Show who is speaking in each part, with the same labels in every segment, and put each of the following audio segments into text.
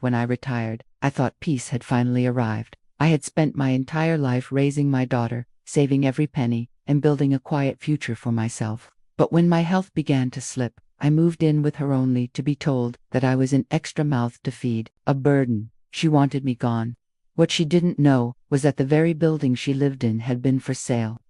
Speaker 1: When I retired, I thought peace had finally arrived. I had spent my entire life raising my daughter, saving every penny, and building a quiet future for myself. But when my health began to slip, I moved in with her only to be told that I was an extra mouth to feed, a burden. She wanted me gone. What she didn't know was that the very building she lived in had been for sale,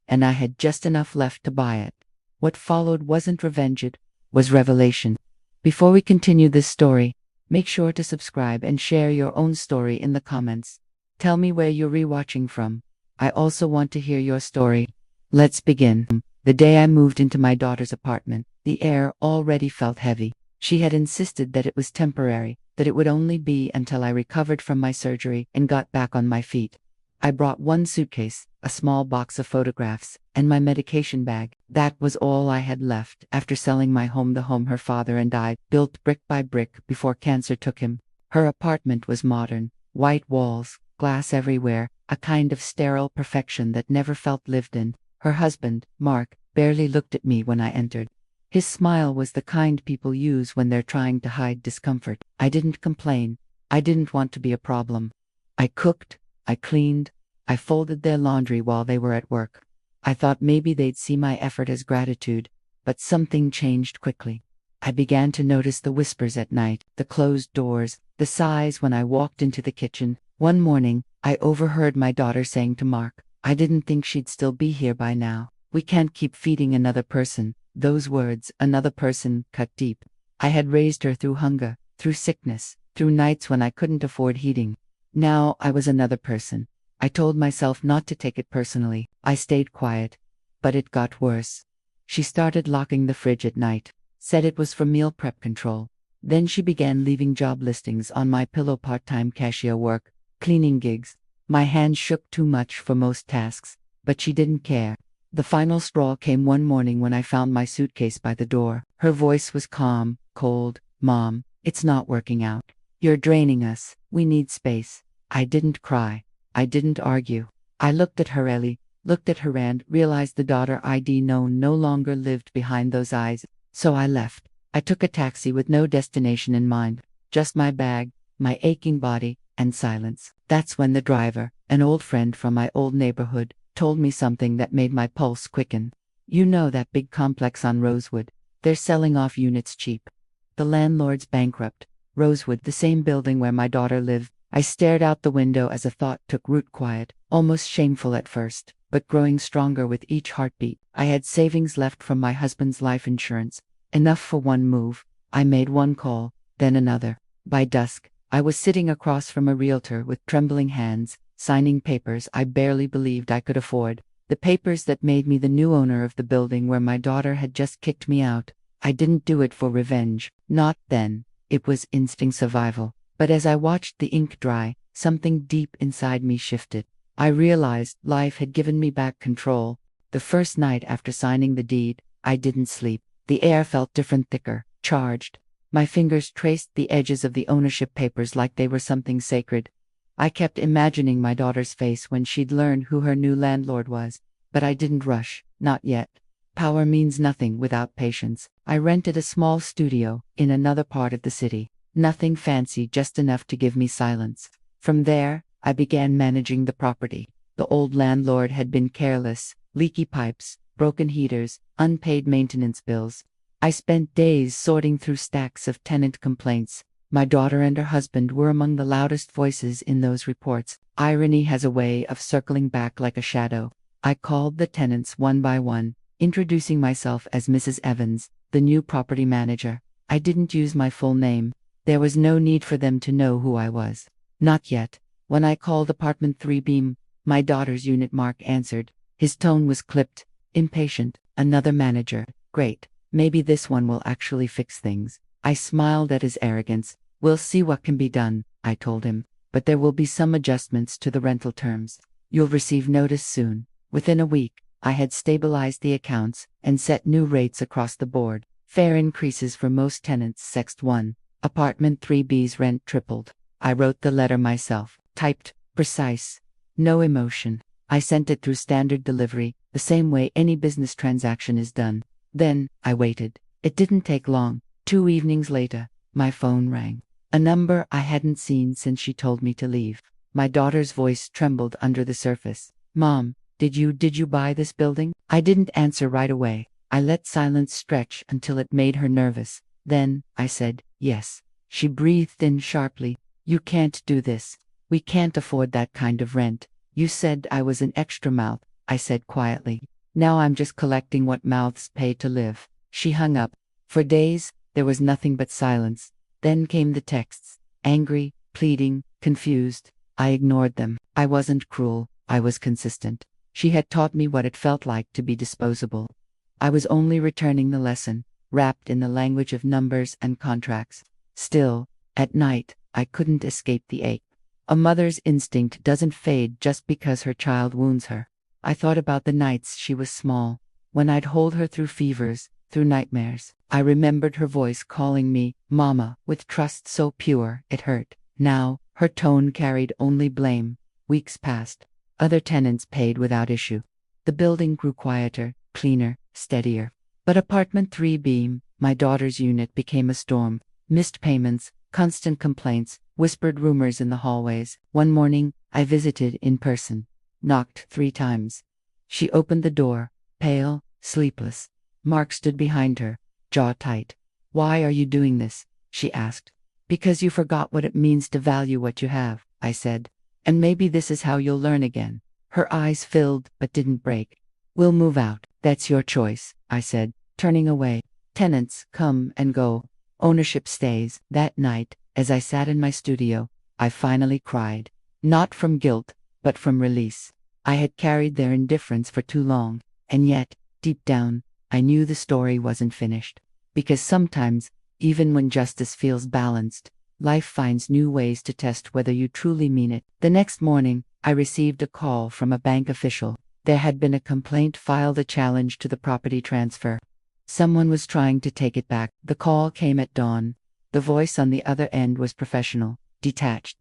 Speaker 1: and I had just enough left to buy it. What followed wasn't revenge, it was revelation. Before we continue this story, make sure to subscribe and share your own story in the comments. Tell me where you're rewatching from. I also want to hear your story. Let's begin. The day I moved into my daughter's apartment, the air already felt heavy. She had insisted that it was temporary, that it would only be until I recovered from my surgery and got back on my feet. I brought one suitcase, a small box of photographs, and my medication bag. That was all I had left after selling my home, the home her father and I built brick by brick before cancer took him. Her apartment was modern, white walls, glass everywhere, a kind of sterile perfection that never felt lived in. Her husband, Mark, barely looked at me when I entered. His smile was the kind people use when they're trying to hide discomfort. I didn't complain. I didn't want to be a problem. I cooked, I cleaned, I folded their laundry while they were at work. I thought maybe they'd see my effort as gratitude, but something changed quickly. I began to notice the whispers at night, the closed doors, the sighs when I walked into the kitchen. One morning, I overheard my daughter saying to Mark, "I didn't think she'd still be here by now. We can't keep feeding another person." Those words, another person, cut deep. I had raised her through hunger, through sickness, through nights when I couldn't afford heating. Now I was another person. I told myself not to take it personally. I stayed quiet. But it got worse. She started locking the fridge at night, said it was for meal prep control. Then she began leaving job listings on my pillow, part-time cashier work, cleaning gigs. My hands shook too much for most tasks, but she didn't care. The final straw came one morning when I found my suitcase by the door. Her voice was calm, cold. "Mom, it's not working out. You're draining us. We need space." I didn't cry. I didn't argue. I looked at her, Ellie, looked at her, and realized the daughter I'd known no longer lived behind those eyes. So I left. I took a taxi with no destination in mind, just my bag, my aching body, and silence. That's when the driver, an old friend from my old neighborhood, told me something that made my pulse quicken. "You know that big complex on Rosewood? They're selling off units cheap. The landlord's bankrupt." Rosewood, the same building where my daughter lived. I stared out the window as a thought took root, quiet, almost shameful at first, but growing stronger with each heartbeat. I had savings left from my husband's life insurance, enough for one move. I made one call, then another. By dusk, I was sitting across from a realtor with trembling hands, signing papers I barely believed I could afford. The papers that made me the new owner of the building where my daughter had just kicked me out. I didn't do it for revenge. Not then. It was instinct survival. But as I watched the ink dry, something deep inside me shifted. I realized life had given me back control. The first night after signing the deed, I didn't sleep. The air felt different, thicker, charged. My fingers traced the edges of the ownership papers like they were something sacred. I kept imagining my daughter's face when she'd learn who her new landlord was. But I didn't rush, not yet. Power means nothing without patience. I rented a small studio in another part of the city. Nothing fancy, just enough to give me silence. From there, I began managing the property. The old landlord had been careless, leaky pipes, broken heaters, unpaid maintenance bills. I spent days sorting through stacks of tenant complaints. My daughter and her husband were among the loudest voices in those reports. Irony has a way of circling back like a shadow. I called the tenants one by one, introducing myself as Mrs. Evans, the new property manager. I didn't use my full name. There was no need for them to know who I was. Not yet. When I called apartment 3B, my daughter's unit, Mark answered. His tone was clipped, impatient. "Another manager. Great. Maybe this one will actually fix things." I smiled at his arrogance. "We'll see what can be done," I told him. "But there will be some adjustments to the rental terms. You'll receive notice soon." Within a week, I had stabilized the accounts and set new rates across the board. Fair increases for most tenants. Sext 1. Apartment 3B's rent tripled. I wrote the letter myself, typed, precise, no emotion. I sent it through standard delivery, the same way any business transaction is done. Then, I waited. It didn't take long. 2 evenings later, my phone rang. A number I hadn't seen since she told me to leave. My daughter's voice trembled under the surface. Mom, did you buy this building? I didn't answer right away. I let silence stretch until it made her nervous. Then, I said, yes. She breathed in sharply. You can't do this. We can't afford that kind of rent. You said I was an extra mouth, I said quietly. Now I'm just collecting what mouths pay to live. She hung up. For days, there was nothing but silence. Then came the texts. Angry, pleading, confused. I ignored them. I wasn't cruel. I was consistent. She had taught me what it felt like to be disposable. I was only returning the lesson, wrapped in the language of numbers and contracts. Still, at night, I couldn't escape the ache. A mother's instinct doesn't fade just because her child wounds her. I thought about the nights she was small, when I'd hold her through fevers, through nightmares. I remembered her voice calling me, Mama, with trust so pure it hurt. Now, her tone carried only blame. Weeks passed. Other tenants paid without issue. The building grew quieter, cleaner, steadier. But apartment 3B, my daughter's unit, became a storm. Missed payments, constant complaints, whispered rumors in the hallways. One morning, I visited in person. Knocked 3 times. She opened the door, pale, sleepless. Mark stood behind her, jaw tight. Why are you doing this? She asked. Because you forgot what it means to value what you have, I said. And maybe this is how you'll learn again. Her eyes filled but didn't break. We'll move out. That's your choice, I said, turning away. Tenants come and go. Ownership stays. That night, as I sat in my studio, I finally cried. Not from guilt, but from release. I had carried their indifference for too long, and yet, deep down, I knew the story wasn't finished. Because sometimes, even when justice feels balanced, life finds new ways to test whether you truly mean it. The next morning, I received a call from a bank official. There had been a complaint filed, a challenge to the property transfer. Someone was trying to take it back. The call came at dawn. The voice on the other end was professional, detached.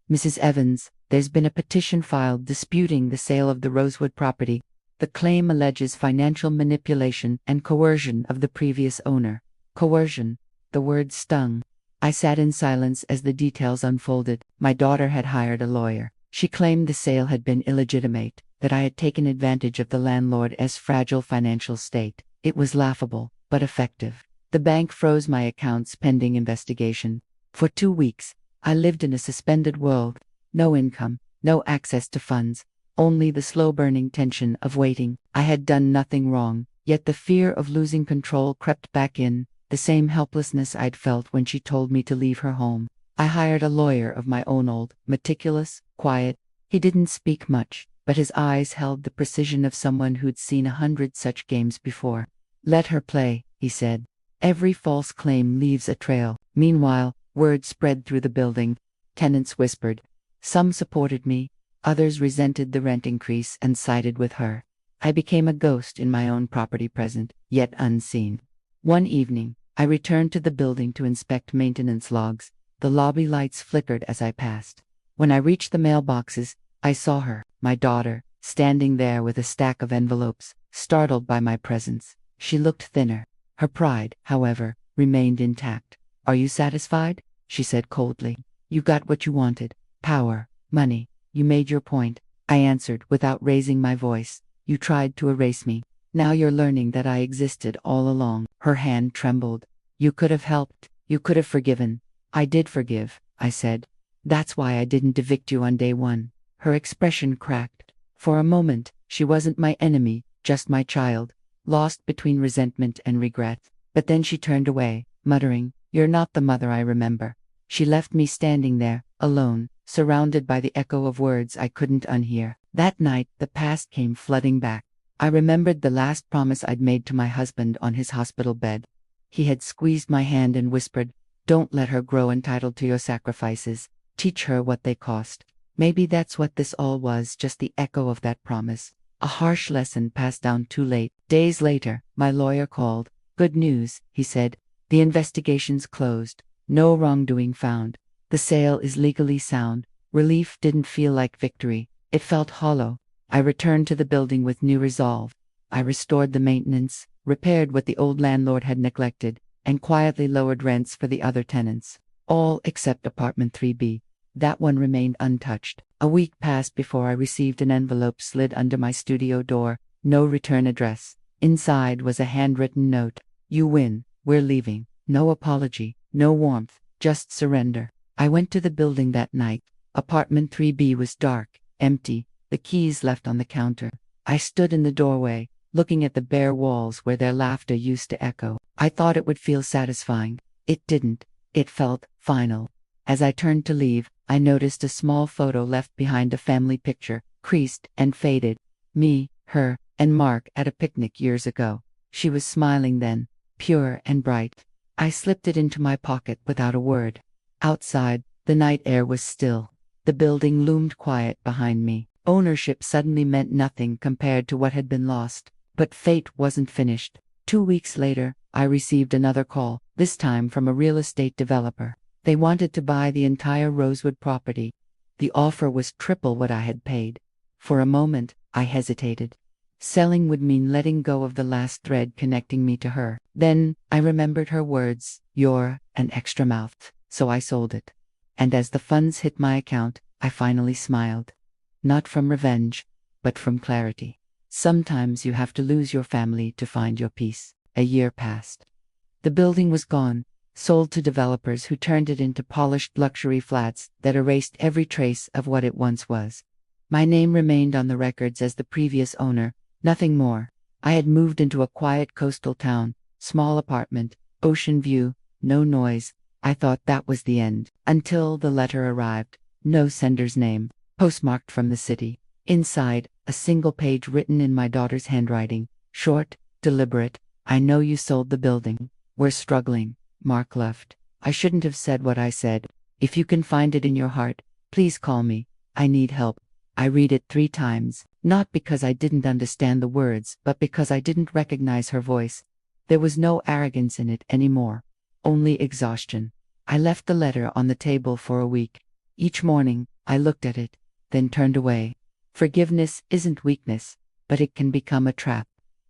Speaker 1: Mrs. Evans, there's been a petition filed disputing the sale of the Rosewood property. The claim alleges financial manipulation and coercion of the previous owner. Coercion. The word stung. I sat in silence as the details unfolded. My daughter had hired a lawyer. She claimed the sale had been illegitimate, that I had taken advantage of the landlord's fragile financial state. It was laughable, but effective. The bank froze my accounts pending investigation. For 2 weeks, I lived in a suspended world. No income, no access to funds. Only the slow-burning tension of waiting. I had done nothing wrong, yet the fear of losing control crept back in, the same helplessness I'd felt when she told me to leave her home. I hired a lawyer of my own, old, meticulous, quiet. He didn't speak much, but his eyes held the precision of someone who'd seen 100 such games before. Let her play, he said. Every false claim leaves a trail. Meanwhile, word spread through the building. Tenants whispered. Some supported me. Others resented the rent increase and sided with her. I became a ghost in my own property, present, yet unseen. One evening, I returned to the building to inspect maintenance logs. The lobby lights flickered as I passed. When I reached the mailboxes, I saw her, my daughter, standing there with a stack of envelopes, startled by my presence. She looked thinner. Her pride, however, remained intact. Are you satisfied? She said coldly. You got what you wanted. Power, money. You made your point. I answered without raising my voice. You tried to erase me. Now you're learning that I existed all along. Her hand trembled. You could have helped. You could have forgiven. I did forgive, I said. That's why I didn't evict you on day one. Her expression cracked. For a moment, she wasn't my enemy, just my child, lost between resentment and regret. But then she turned away, muttering, You're not the mother I remember. She left me standing there, alone, surrounded by the echo of words I couldn't unhear. That night, the past came flooding back. I remembered the last promise I'd made to my husband on his hospital bed. He had squeezed my hand and whispered, Don't let her grow entitled to your sacrifices. Teach her what they cost. Maybe that's what this all was, just the echo of that promise. A harsh lesson passed down too late. Days later, my lawyer called. Good news, he said. The investigation's closed. No wrongdoing found. The sale is legally sound. Relief didn't feel like victory. It felt hollow. I returned to the building with new resolve. I restored the maintenance, repaired what the old landlord had neglected, and quietly lowered rents for the other tenants. All except apartment 3B. That one remained untouched. A week passed before I received an envelope slid under my studio door. No return address. Inside was a handwritten note. You win. We're leaving. No apology. No warmth. Just surrender. I went to the building that night. Apartment 3B was dark, empty, the keys left on the counter. I stood in the doorway, looking at the bare walls where their laughter used to echo. I thought it would feel satisfying. It didn't. It felt final. As I turned to leave, I noticed a small photo left behind, a family picture, creased and faded. Me, her, and Mark at a picnic years ago. She was smiling then, pure and bright. I slipped it into my pocket without a word. Outside, the night air was still. The building loomed quiet behind me. Ownership suddenly meant nothing compared to what had been lost. But fate wasn't finished. 2 weeks later, I received another call, this time from a real estate developer. They wanted to buy the entire Rosewood property. The offer was triple what I had paid. For a moment, I hesitated. Selling would mean letting go of the last thread connecting me to her. Then, I remembered her words, "You're an extra mouth." So I sold it. And as the funds hit my account, I finally smiled. Not from revenge, but from clarity. Sometimes you have to lose your family to find your peace. A year passed. The building was gone, sold to developers who turned it into polished luxury flats that erased every trace of what it once was. My name remained on the records as the previous owner, nothing more. I had moved into a quiet coastal town, small apartment, ocean view, no noise. I thought that was the end, until the letter arrived. No sender's name, postmarked from the city. Inside, a single page written in my daughter's handwriting, short, deliberate. I know you sold the building. We're struggling. Mark left. I shouldn't have said what I said. If you can find it in your heart, please call me. I need help. I read it 3 times, not because I didn't understand the words, but because I didn't recognize her voice. There was no arrogance in it anymore, only exhaustion. I left the letter on the table for a week. Each morning, I looked at it, then turned away. Forgiveness isn't weakness, but it can become a trap.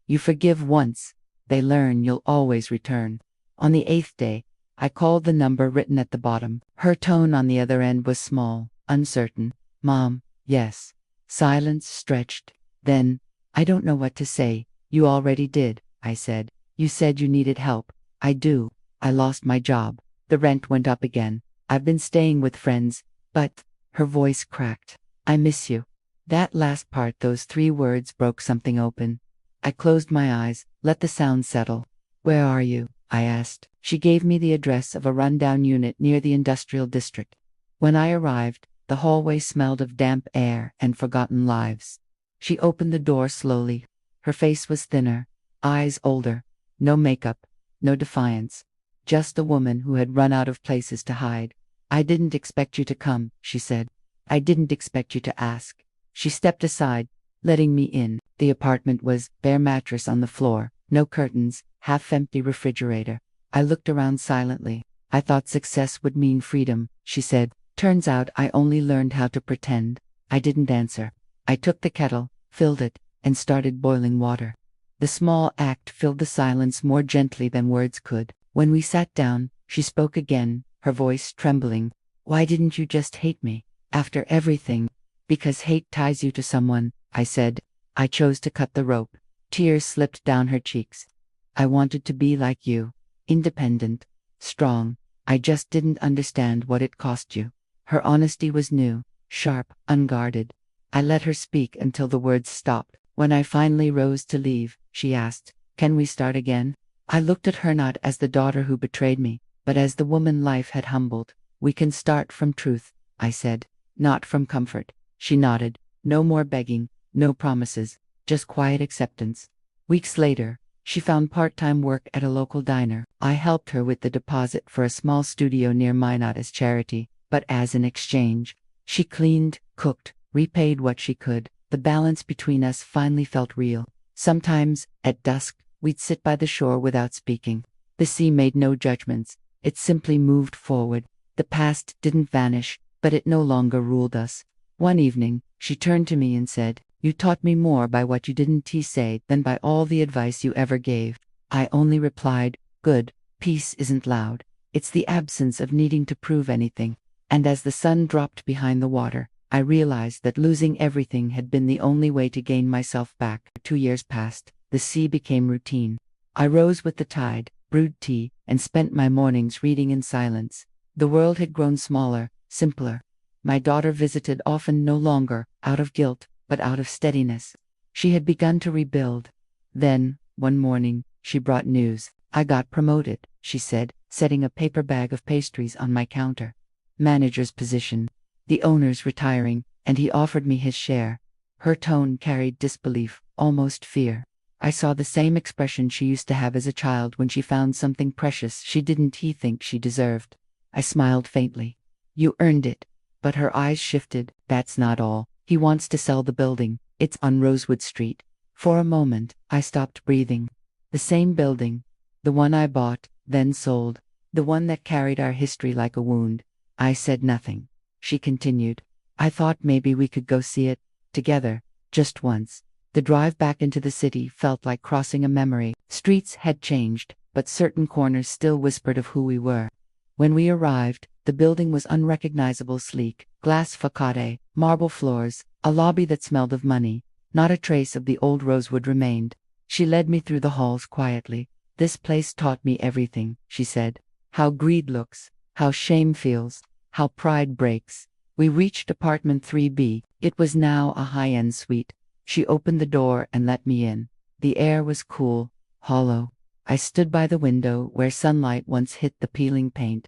Speaker 1: You forgive once, they learn you'll always return. On the 8th day, I called the number written at the bottom. Her tone on the other end was small, uncertain. "Mom, yes." Silence stretched. Then, "I don't know what to say." "You already did," I said. "You said you needed help." "I do. I lost my job. The rent went up again. I've been staying with friends, but..." Her voice cracked. "I miss you." That last part, those 3 words, broke something open. I closed my eyes, let the sound settle. "Where are you?" I asked. She gave me the address of a rundown unit near the industrial district. When I arrived, the hallway smelled of damp air and forgotten lives. She opened the door slowly. Her face was thinner, eyes older. No makeup, no defiance. Just a woman who had run out of places to hide. "I didn't expect you to come," she said. "I didn't expect you to ask." She stepped aside, letting me in. The apartment was bare mattress on the floor, no curtains, half-empty refrigerator. I looked around silently. "I thought success would mean freedom," she said. "Turns out I only learned how to pretend." I didn't answer. I took the kettle, filled it, and started boiling water. The small act filled the silence more gently than words could. When we sat down, she spoke again, her voice trembling. "Why didn't you just hate me? After everything?" "Because hate ties you to someone," I said. I chose to cut the rope. Tears slipped down her cheeks. "I wanted to be like you. Independent. Strong. I just didn't understand what it cost you." Her honesty was new, sharp, unguarded. I let her speak until the words stopped. When I finally rose to leave, she asked, "Can we start again?" I looked at her not as the daughter who betrayed me, but as the woman life had humbled. "We can start from truth," I said. "Not from comfort." She nodded. No more begging, no promises, just quiet acceptance. Weeks later, she found part-time work at a local diner. I helped her with the deposit for a small studio near mine, not as charity, but as an exchange. She cleaned, cooked, repaid what she could. The balance between us finally felt real. Sometimes, at dusk, we'd sit by the shore without speaking. The sea made no judgments. It simply moved forward. The past didn't vanish, but it no longer ruled us. One evening, she turned to me and said, "You taught me more by what you didn't say than by all the advice you ever gave." I only replied, "Good. Peace isn't loud. It's the absence of needing to prove anything. And as the sun dropped behind the water, I realized that losing everything had been the only way to gain myself back. 2 years passed. The sea became routine. I rose with the tide, brewed tea, and spent my mornings reading in silence. The world had grown smaller, simpler. My daughter visited often, no longer out of guilt, but out of steadiness. She had begun to rebuild. Then, one morning, she brought news. "I got promoted," she said, setting a paper bag of pastries on my counter. "Manager's position. The owner's retiring, and he offered me his share." Her tone carried disbelief, almost fear. I saw the same expression she used to have as a child when she found something precious she didn't think she deserved. I smiled faintly. "You earned it." But her eyes shifted. "That's not all. He wants to sell the building. It's on Rosewood Street." For a moment, I stopped breathing. The same building. The one I bought, then sold. The one that carried our history like a wound. I said nothing. She continued. "I thought maybe we could go see it, together, just once." The drive back into the city felt like crossing a memory. Streets had changed, but certain corners still whispered of who we were. When we arrived, the building was unrecognizable, sleek, glass facade, marble floors, a lobby that smelled of money. Not a trace of the old rosewood remained. She led me through the halls quietly. "This place taught me everything," she said. "How greed looks, how shame feels, how pride breaks." We reached apartment 3B. It was now a high-end suite. She opened the door and let me in. The air was cool, hollow. I stood by the window where sunlight once hit the peeling paint.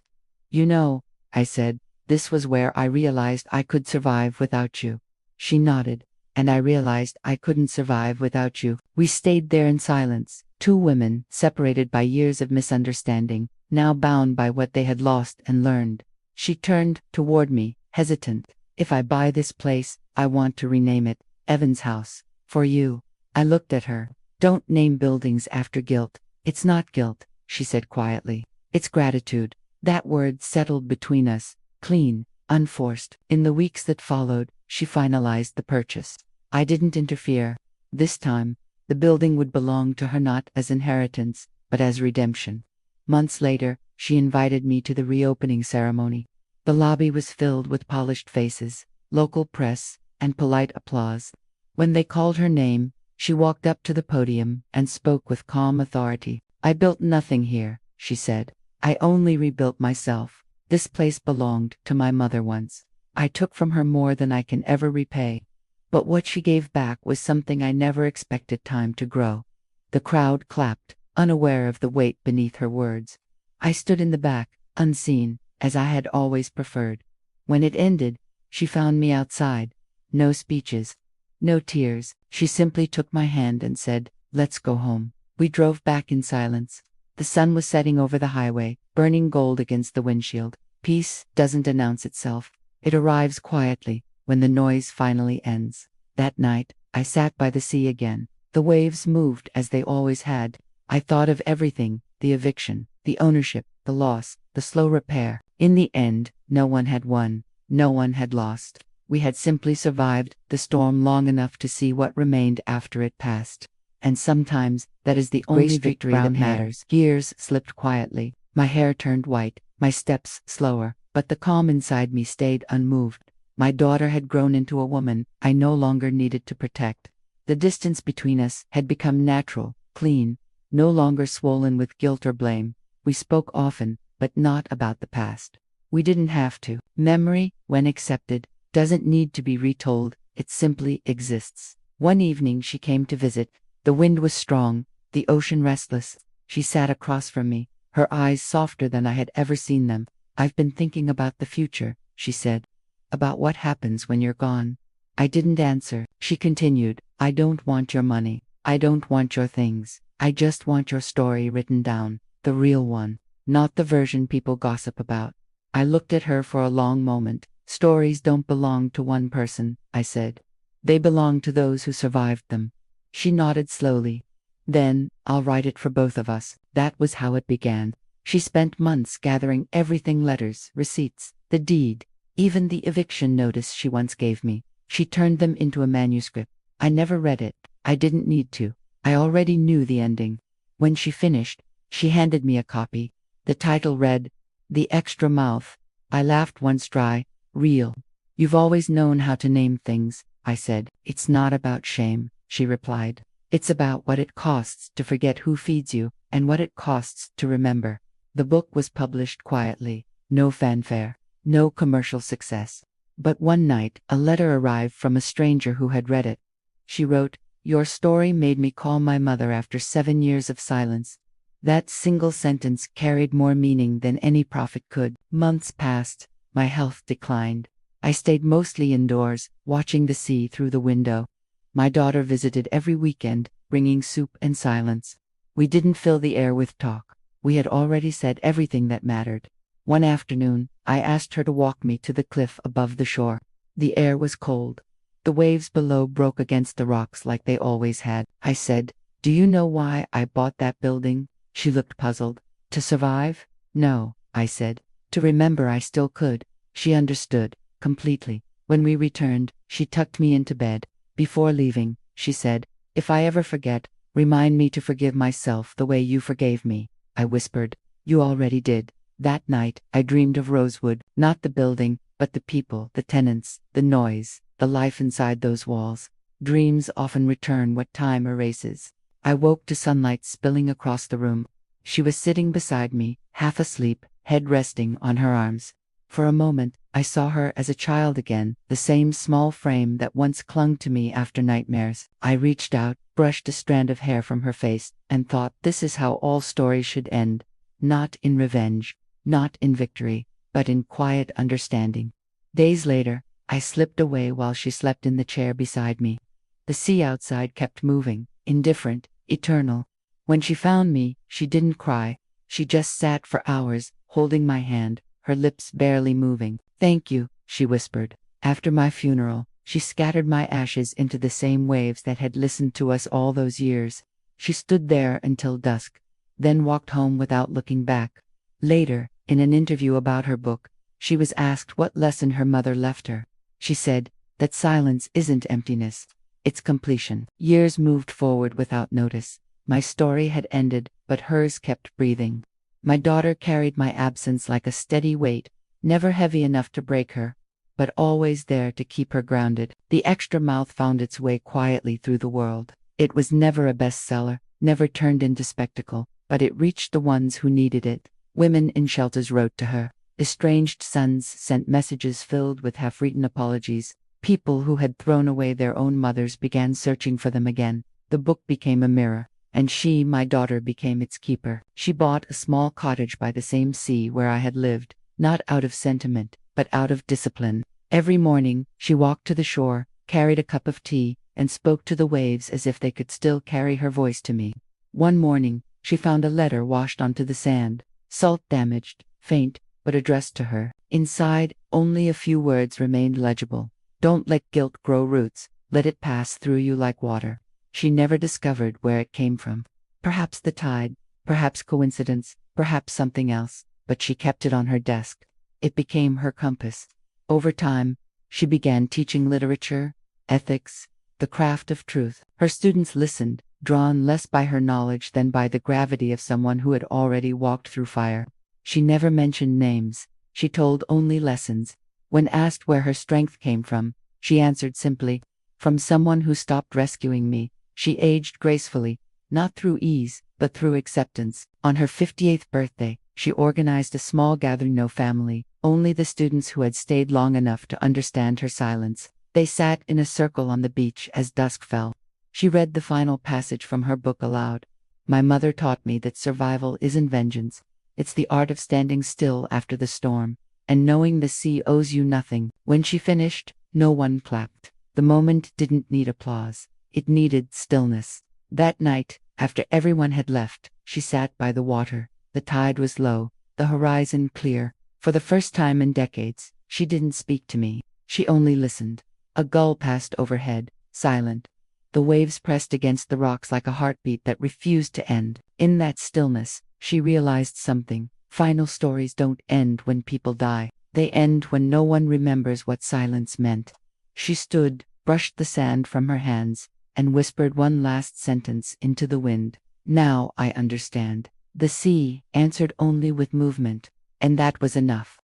Speaker 1: "You know," I said, "this was where I realized I could survive without you." She nodded. "And I realized I couldn't survive without you." We stayed there in silence, two women, separated by years of misunderstanding, now bound by what they had lost and learned. She turned toward me, hesitant. "If I buy this place, I want to rename it Evan's House. For you." I looked at her. "Don't name buildings after guilt." "It's not guilt," she said quietly. "It's gratitude." That word settled between us, clean, unforced. In the weeks that followed, she finalized the purchase. I didn't interfere. This time, the building would belong to her not as inheritance, but as redemption. Months later, she invited me to the reopening ceremony. The lobby was filled with polished faces, local press, and polite applause. When they called her name, she walked up to the podium and spoke with calm authority. "I built nothing here," she said. "I only rebuilt myself. This place belonged to my mother once. I took from her more than I can ever repay." But what she gave back was something I never expected time to grow. The crowd clapped, unaware of the weight beneath her words. I stood in the back, unseen, as I had always preferred. When it ended, she found me outside. No speeches, no tears. She simply took my hand and said, "Let's go home." We drove back in silence. The sun was setting over the highway, burning gold against the windshield. Peace doesn't announce itself. It arrives quietly, when the noise finally ends. That night, I sat by the sea again. The waves moved as they always had. I thought of everything, the eviction, the ownership, the loss, the slow repair. In the end, no one had won, no one had lost. We had simply survived the storm long enough to see what remained after it passed. And sometimes, that is the only victory that matters. Years slipped quietly. My hair turned white, my steps slower, but the calm inside me stayed unmoved. My daughter had grown into a woman I no longer needed to protect. The distance between us had become natural, clean, no longer swollen with guilt or blame. We spoke often, but not about the past. We didn't have to. Memory, when accepted, doesn't need to be retold, it simply exists. One evening she came to visit. The wind was strong, the ocean restless. She sat across from me, her eyes softer than I had ever seen them. "I've been thinking about the future," she said. "About what happens when you're gone." I didn't answer. She continued, "I don't want your money. I don't want your things. I just want your story written down, the real one, not the version people gossip about." I looked at her for a long moment. "Stories don't belong to one person," I said. "They belong to those who survived them." She nodded slowly. "Then, I'll write it for both of us." That was how it began. She spent months gathering everything: letters, receipts, the deed, even the eviction notice she once gave me. She turned them into a manuscript. I never read it. I didn't need to. I already knew the ending. When she finished, she handed me a copy. The title read, The extra mouth. I laughed once dry. Real. You've always known how to name things, I said. It's not about shame, she replied. It's about what it costs to forget who feeds you, and what it costs to remember. The book was published quietly. No fanfare. No commercial success. But one night, a letter arrived from a stranger who had read it. She wrote, "Your story made me call my mother after 7 years of silence." That single sentence carried more meaning than any prophet could. Months passed. My health declined. I stayed mostly indoors, watching the sea through the window. My daughter visited every weekend, bringing soup and silence. We didn't fill the air with talk. We had already said everything that mattered. One afternoon, I asked her to walk me to the cliff above the shore. The air was cold. The waves below broke against the rocks like they always had. I said, "Do you know why I bought that building?" She looked puzzled. "To survive?" "No," I said. "To remember I still could." She understood, completely. When we returned, she tucked me into bed. Before leaving, she said, "If I ever forget, remind me to forgive myself the way you forgave me." I whispered, "You already did." That night, I dreamed of Rosewood, not the building, but the people, the tenants, the noise, the life inside those walls. Dreams often return what time erases. I woke to sunlight spilling across the room. She was sitting beside me, half asleep, head resting on her arms. For a moment, I saw her as a child again, the same small frame that once clung to me after nightmares. I reached out, brushed a strand of hair from her face, and thought, this is how all stories should end. Not in revenge, not in victory, but in quiet understanding. Days later, I slipped away while she slept in the chair beside me. The sea outside kept moving, indifferent, eternal. When she found me, she didn't cry. She just sat for hours, holding my hand, her lips barely moving. "Thank you," she whispered. After my funeral, she scattered my ashes into the same waves that had listened to us all those years. She stood there until dusk, then walked home without looking back. Later, in an interview about her book, she was asked what lesson her mother left her. She said, that silence isn't emptiness, it's completion. Years moved forward without notice. My story had ended, but hers kept breathing. My daughter carried my absence like a steady weight, never heavy enough to break her, but always there to keep her grounded. The extra mouth found its way quietly through the world. It was never a bestseller, never turned into spectacle, but it reached the ones who needed it. Women in shelters wrote to her. Estranged sons sent messages filled with half-written apologies. People who had thrown away their own mothers began searching for them again. The book became a mirror, and she, my daughter, became its keeper. She bought a small cottage by the same sea where I had lived, not out of sentiment, but out of discipline. Every morning, she walked to the shore, carried a cup of tea, and spoke to the waves as if they could still carry her voice to me. One morning, she found a letter washed onto the sand, salt-damaged, faint, but addressed to her. Inside, only a few words remained legible. "Don't let guilt grow roots. Let it pass through you like water." She never discovered where it came from. Perhaps the tide, perhaps coincidence, perhaps something else, but she kept it on her desk. It became her compass. Over time, she began teaching literature, ethics, the craft of truth. Her students listened, drawn less by her knowledge than by the gravity of someone who had already walked through fire. She never mentioned names. She told only lessons. When asked where her strength came from, she answered simply, "From someone who stopped rescuing me." She aged gracefully, not through ease, but through acceptance. On her 58th birthday, she organized a small gathering, no family, only the students who had stayed long enough to understand her silence. They sat in a circle on the beach as dusk fell. She read the final passage from her book aloud. "My mother taught me that survival isn't vengeance. It's the art of standing still after the storm, and knowing the sea owes you nothing." When she finished, no one clapped. The moment didn't need applause. It needed stillness. That night, after everyone had left, she sat by the water. The tide was low, the horizon clear. For the first time in decades, she didn't speak to me. She only listened. A gull passed overhead, silent. The waves pressed against the rocks like a heartbeat that refused to end. In that stillness, she realized something. Final stories don't end when people die. They end when no one remembers what silence meant. She stood, brushed the sand from her hands, and whispered one last sentence into the wind. "Now I understand." The sea answered only with movement. and that was enough.